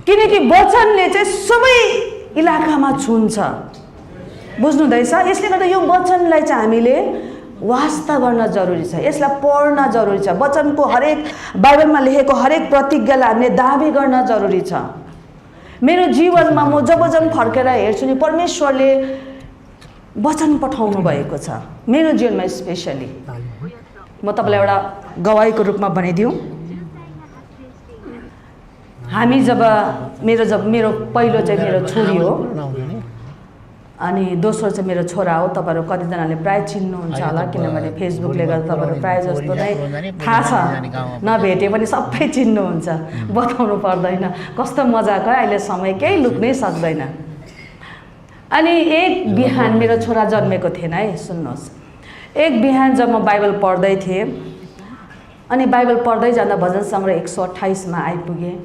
किनकि वचनले चाहिँ सबै इलाकामा छुन्छ। बुझ्नुहुँदैछ? यसले गर्दा यो वचनलाई चाहिँ हामीले वास्ता गर्न जरुरी छ, यसलाई पढ्न जरुरी छ। वचनको हरेक बाइबलमा लेखेको हरेक प्रतिज्ञालाई हामीले दाबी गर्न जरुरी छ। मेरो जीवनमा म जब फर्केर हेर्छु नि, परमेश्वरले वचन पठाउनु भएको छ मेरो जीवनमा स्पेसली। म तपाईँलाई एउटा गवाहीको रूपमा भनिदिउँ। हामी जब मेरो पहिलो चाहिँ मेरो छोरी हो अनि दोस्रो चाहिँ मेरो छोरा हो। तपाईँहरू कतिजनाले प्राय चिन्नुहुन्छ होला, किनभने फेसबुकले गर्दा तपाईँहरू प्राय जस्तो नै थाहा छ, नभेटे पनि सबै चिन्नुहुन्छ, बताउनु पर्दैन। कस्तो मजाको है, अहिले समय केही लुक्नै सक्दैन। अनि एक बिहान मेरो छोरा जन्मेको थिएन है, सुन्नुहोस्। एक बिहान जब म बाइबल पढ्दै थिएँ अनि बाइबल पढ्दै जाँदा भजन सङ्ग्रह 128 मा आइपुगेँ।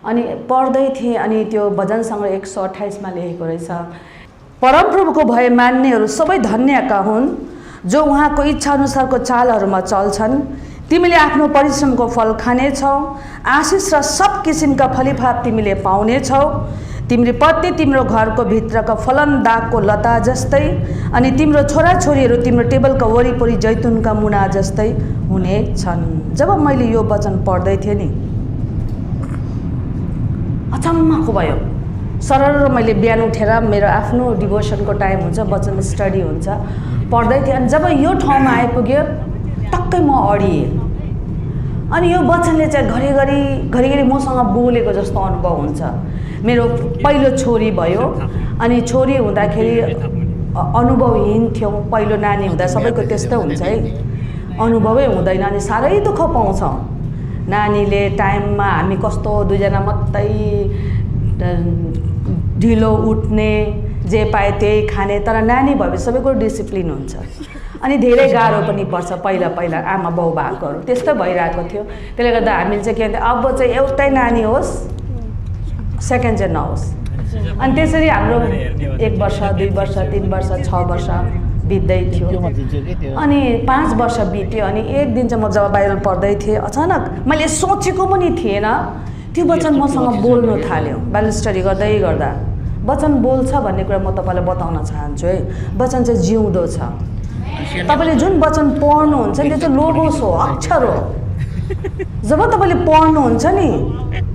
अनि पढ्दै थिएँ अनि त्यो भजन सङ्ग्रह 128 मा लेखेको रहेछ, परमप्रभुको भय मान्नेहरू सबै धन्यका हुन् जो उहाँको इच्छा अनुसारको चालहरूमा चल्छन्। तिमीले आफ्नो परिश्रमको फल खानेछौ, आशिष र सब किसिमका फलिफाप तिमीले पाउनेछौ। तिम्रो पत्नी तिम्रो घरको भित्रका फलनदागको लता जस्तै अनि तिम्रो छोराछोरीहरू तिम्रो टेबलका वरिपरि जैतुनका मुना जस्तै हुनेछन्। जब मैले यो वचन पढ्दै थिएँ नि, अचम्मको भयो। सरर मैले बिहान उठेर मेरो आफ्नो डिभोसनको टाइम हुन्छ, वचन स्टडी हुन्छ, पढ्दै थिएँ। अनि जब यो ठाउँमा आइपुग्यो टक्कै म अडिएँ। अनि यो वचनले चाहिँ घरिघरि मसँग बोलेको जस्तो अनुभव हुन्छ। मेरो पहिलो छोरी भयो अनि छोरी हुँदाखेरि अनुभवहीन थियौँ। पहिलो नानी हुँदा सबैको त्यस्तै हुन्छ है, अनुभवै हुँदैन अनि साह्रै दुःख पाउँछौँ। नानीले टाइममा, हामी कस्तो दुईजना मात्रै ढिलो उठ्ने, जे पाए त्यही खाने, तर नानी भएपछि सबैको डिसिप्लिन हुन्छ अनि धेरै गाह्रो पनि पर्छ। पहिला आमा बाउ भएकोहरू त्यस्तो भइरहेको थियो। त्यसले गर्दा हामीले चाहिँ के भन्छ, अब चाहिँ एउटै नानी होस्, सेकेन्ड चाहिँ नहोस्। अनि त्यसरी हाम्रो 1 वर्ष 2 वर्ष 3 वर्ष 6 वर्ष बित्दै थियो। अनि 5 वर्ष बित्यो। अनि एक दिन चाहिँ म जब बाइबल पढ्दै थिएँ, अचानक मैले सोचेको पनि थिएन त्यो वचन मसँग बोल्न थाल्यो। बाइबल स्टडी गर्दा वचन बोल्छ भन्ने कुरा म तपाईँलाई बताउन चाहन्छु है। वचन चाहिँ जिउँदो छ। तपाईँले जुन वचन पढ्नुहुन्छ नि त्यो चाहिँ लोगोस हो, अक्षर हो। जब तपाईँले पढ्नुहुन्छ नि,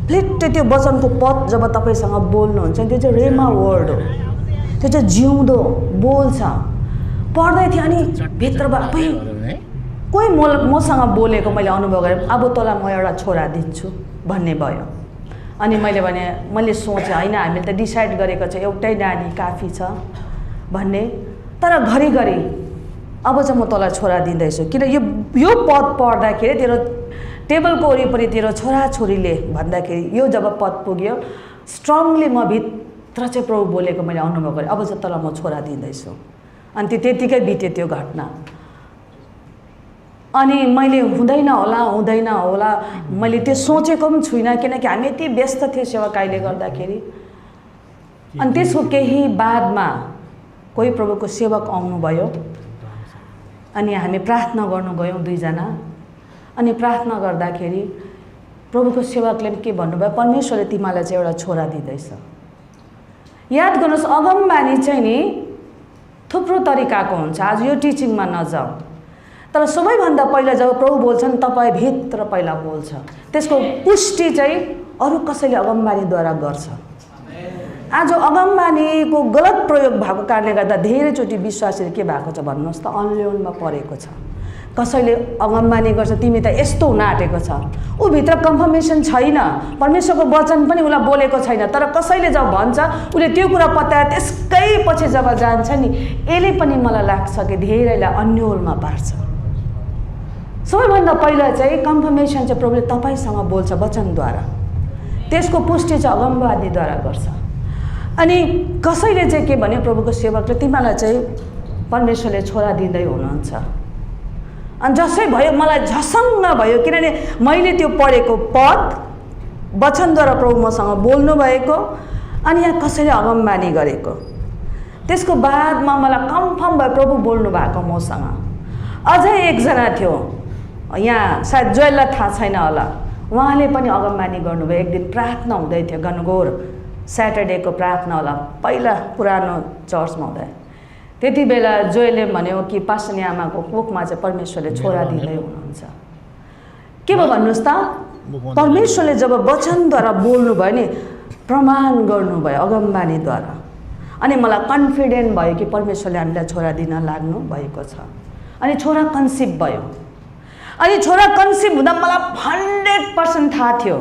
फ्लिट्ट त्यो वचनको पद जब तपाईँसँग बोल्नुहुन्छ नि, त्यो चाहिँ रेमा वर्ड हो, त्यो चाहिँ जिउँदो बोल्छ। पढ्दै थिएँ अनि भित्रबाट कोही मसँग बोलेको मैले अनुभव गरेँ, अब तँलाई म एउटा छोरा दिन्छु भन्ने भयो। अनि मैले सोचेँ होइन, हामीले त डिसाइड गरेको छ एउटै नानी काफी छ भन्ने। तर घरिघरि अब चाहिँ म तँलाई छोरा दिँदैछु, किन यो पद पढ्दाखेरि तेरो टेबलको वरिपरि तेरो छोराछोरीले भन्दाखेरि यो जब पद पुग्यो स्ट्रङली म भित्र चाहिँ प्रभु बोलेको मैले अनुभव गरेँ, अब चाहिँ तँलाई म छोरा दिँदैछु। अनि त्यतिकै बित्यो त्यो घटना। अनि मैले हुँदैन होला मैले त्यो सोचेको पनि छुइनँ, किनकि हामी यति व्यस्त थियौँ सेवाकाईले गर्दाखेरि। अनि त्यसको केही बादमा कोही प्रभुको सेवक आउनुभयो, अनि हामी प्रार्थना गर्नु गयौँ दुईजना। अनि प्रार्थना गर्दाखेरि प्रभुको सेवकले के भन्नुभयो, परमेश्वरले तिमीलाई चाहिँ एउटा छोरा दिँदैछ। याद गर्नुहोस्, अगमबानी चाहिँ नि थुप्रो तरिकाको हुन्छ, आज यो टिचिङमा नजाउँ, तर सबैभन्दा पहिला जब प्रभु बोल्छन् तपाईँ भित्र पहिला बोल्छ, त्यसको पुष्टि चाहिँ अरू कसैले अगमबानीद्वारा गर्छ। आज अगमबानीको गलत प्रयोग भएको कारणले गर्दा धेरैचोटि विश्वासीहरू के भएको छ भन्नुहोस् त, अन्योलमा परेको छ। कसैले अगमबानी गर्छ, तिमी त यस्तो हुन आँटेको छ, ऊ भित्र कन्फर्मेसन छैन, परमेश्वरको वचन पनि उसलाई बोलेको छैन, तर कसैले जब भन्छ उसले त्यो कुरा पत्याएर त्यसकै पछि जब जान्छ नि, यसले पनि मलाई लाग्छ कि धेरैलाई अन्योलमा पार्छ। सबैभन्दा पहिला चाहिँ कन्फर्मेसन चाहिँ प्रभुले तपाईँसँग बोल्छ वचनद्वारा, त्यसको पुष्टि चाहिँ अगमबानीद्वारा गर्छ। अनि कसैले चाहिँ के भन्यो, प्रभुको सेवकले तिमीलाई चाहिँ परमेश्वरले छोरा दिँदै हुनुहुन्छ। अनि जसै भयो मलाई झसङ्ग भयो, किनभने मैले त्यो पढेको पद वचनद्वारा प्रभु मसँग बोल्नु भएको, अनि यहाँ कसैले अगमबानी गरेको। त्यसको बादमा मलाई कन्फर्म भयो प्रभु बोल्नु भएको मसँग। अझै एकजना थियो यहाँ, सायद जोएललाई थाहा छैन होला, उहाँले पनि अगमबानी गर्नुभयो। एक दिन प्रार्थना हुँदै थियो, गणगौर स्याटरडेको प्रार्थना होला, पहिला पुरानो चर्चमा हुँदा। त्यति बेला जोएलले भन्यो कि पास्टरनी आमाको कोखमा चाहिँ परमेश्वरले छोरा दिँदै हुनुहुन्छ। के भयो भन्नुहोस् त, परमेश्वरले जब वचनद्वारा बोल्नुभयो नि, प्रमाण गर्नुभयो अगमबानीद्वारा, अनि मलाई कन्फिडेन्ट भयो कि परमेश्वरले हामीलाई छोरा दिन लाग्नु भएको छ। अनि छोरा कन्सिभ भयो। अनि छोरा कन्सिभ हुँदा मलाई 100% थाहा थियो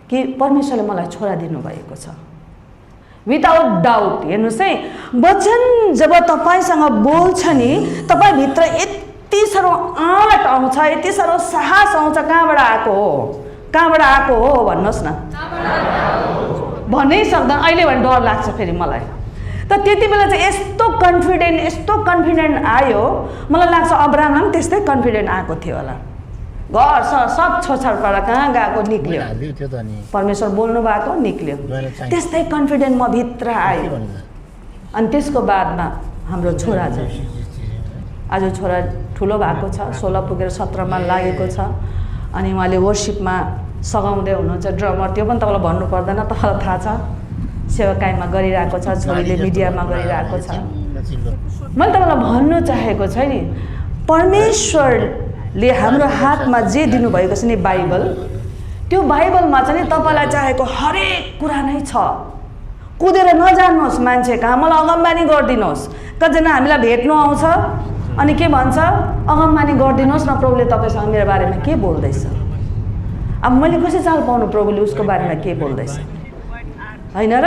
कि परमेश्वरले मलाई छोरा दिनुभएको छ, विदाउट डाउट। हेर्नुहोस् है, वचन जब तपाईँसँग बोल्छ नि, तपाईँभित्र यति साह्रो आँट आउँछ, यति साह्रो साहस आउँछ। कहाँबाट आएको हो भन्नुहोस् न, भन्नै सक्दैन अहिले भने डर लाग्छ फेरि मलाई। त त्यति बेला चाहिँ यस्तो कन्फिडेन्ट आयो, मलाई लाग्छ अब्राहमलाई पनि त्यस्तै कन्फिडेन्ट आएको थियो होला। घर सब छोडछाडबाट कहाँ गएको निक्ल्यो, परमेश्वर बोल्नु भएको निक्ल्यो, त्यस्तै कन्फिडेन्ट म भित्र आयो। अनि त्यसको बादमा हाम्रो छोरा चाहिँ आज छोरा ठुलो भएको छ, 16 पुगेर 17मा लागेको छ। अनि उहाँले वर्सिपमा सघाउँदै हुनुहुन्छ, ड्रमर। त्यो पनि तपाईँलाई भन्नु पर्दैन, तपाईँलाई थाहा छ, सेवाकाईमा गरिरहेको छ, छोरीले मिडियामा गरिरहेको छ। मैले तपाईँलाई भन्नु चाहेको छ नि, परमेश्वरले हाम्रो हातमा जे दिनुभएको छ नि बाइबल, त्यो बाइबलमा चाहिँ तपाईँलाई चाहेको हरेक कुरा नै छ। कुदेर नजानुहोस् मान्छे कहाँ, मलाई अगमबानी गरिदिनुहोस्। कतिजना हामीलाई भेट्नु आउँछ अनि के भन्छ, अगमबानी गरिदिनुहोस् न, प्रभुले तपाईँसँग मेरो बारेमा के बोल्दैछ। अब मैले कसरी चाल पाउनु प्रभुले उसको बारेमा के बोल्दैछ, होइन र?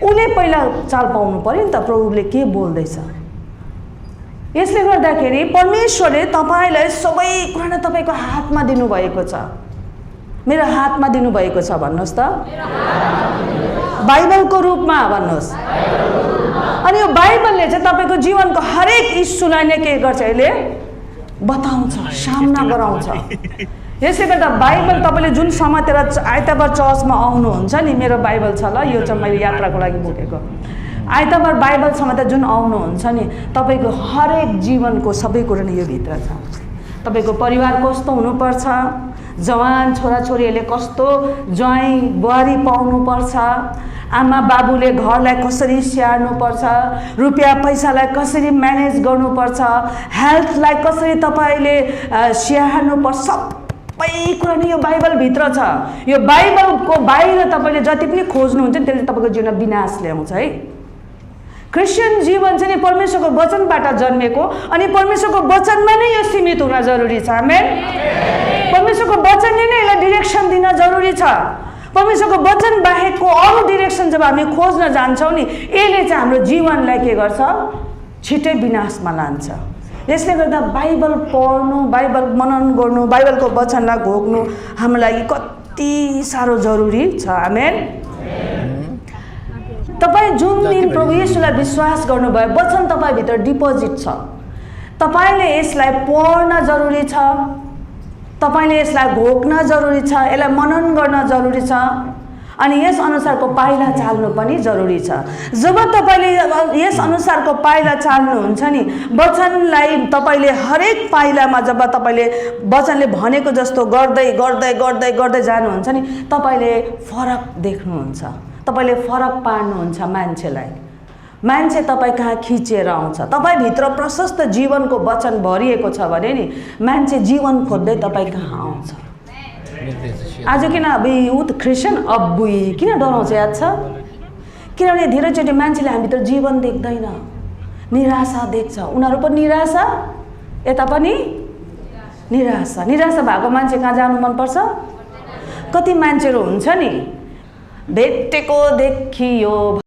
उसले पहिला चाल पाउनु पर्यो नि त प्रभुले के बोल्दैछ। यसले गर्दाखेरि परमेश्वरले तपाईँलाई सबै कुरा नै तपाईँको हातमा दिनुभएको छ। मेरो हातमा दिनुभएको छ भन्नुहोस् त, बाइबलको रूपमा भन्नुहोस्। अनि यो बाइबलले चाहिँ तपाईँको जीवनको हरेक इस्युलाई नै के गर्छ, यसले बताउँछ, सामना गराउँछ। यसले गर्दा बाइबल तपाईँले जुन समातेर आइतबार चर्चमा आउनुहुन्छ नि, मेरो बाइबल छ ल, यो चाहिँ मैले यात्राको लागि बोकेको। आइतबार बाइबल समातेर जुन आउनुहुन्छ नि, तपाईँको हरेक जीवनको सबै कुरा नै यो भित्र छ। तपाईँको परिवार कस्तो हुनुपर्छ, जवान छोराछोरीहरूले कस्तो ज्वाइँ बुहारी पाउनुपर्छ, आमा बाबुले घरलाई कसरी स्याहार्नुपर्छ, रुपियाँ पैसालाई कसरी म्यानेज गर्नुपर्छ, हेल्थलाई कसरी तपाईँले स्याहार्नुपर्छ, सबै कुरा नै यो बाइबलभित्र छ। यो बाइबलको बाहिर तपाईँले जति पनि खोज्नुहुन्छ त्यसले तपाईँको जीवनमा विनाश ल्याउँछ है। क्रिस्चियन जीवन चाहिँ नि परमेश्वरको वचनबाट जन्मेको, अनि परमेश्वरको वचनमा नै यो सीमित हुन जरुरी छ। आमेन। परमेश्वरको वचनले नै यसलाई डिरेक्सन दिन जरुरी छ। परमेश्वरको वचन बाहेकको अरू डिरेक्सन जब हामी खोज्न जान्छौँ नि, यसले चाहिँ हाम्रो जीवनलाई के गर्छ, छिटै विनाशमा लान्छ। यसले गर्दा बाइबल पढ्नु, बाइबल मनन गर्नु, बाइबलको वचनलाई घोक्नु हाम्रो लागि कति साह्रो जरुरी छ। आमेन। तपाईँ जुन दिन प्रभु येशूलाई विश्वास गर्नुभयो, वचन तपाईँभित्र डिपोजिट छ। तपाईँले यसलाई पढ्न जरुरी छ, तपाईँले यसलाई घोक्न जरुरी छ, यसलाई मनन गर्न जरुरी छ, अनि यस अनुसारको पाइला चाल्नु पनि जरुरी छ। जब तपाईँले यस अनुसारको पाइला चाल्नुहुन्छ नि, वचनलाई तपाईँले हरेक पाइलामा जब तपाईँले वचनले भनेको जस्तो गर्दै गर्दै गर्दै गर्दै जानुहुन्छ नि, तपाईँले फरक देख्नुहुन्छ, तपाईँले फरक पार्नुहुन्छ मान्छेलाई। मान्छे तपाईँ कहाँ खिचेर आउँछ। तपाईँभित्र प्रशस्त जीवनको वचन भरिएको छ भने नि मान्छे जीवन खोज्दै तपाईँ कहाँ आउँछ। आज किन अब युथ क्रिस्चियन अब्बुई किन डराउँछ याद छ? किनभने धेरैचोटि मान्छेले हामीभित्र जीवन देख्दैन, निराशा देख्छ। उनीहरू पनि निराशा, यता पनि निराशा। निराशा भएको मान्छे कहाँ जानु मनपर्छ? कति मान्छेहरू हुन्छ नि भेटेको देखियो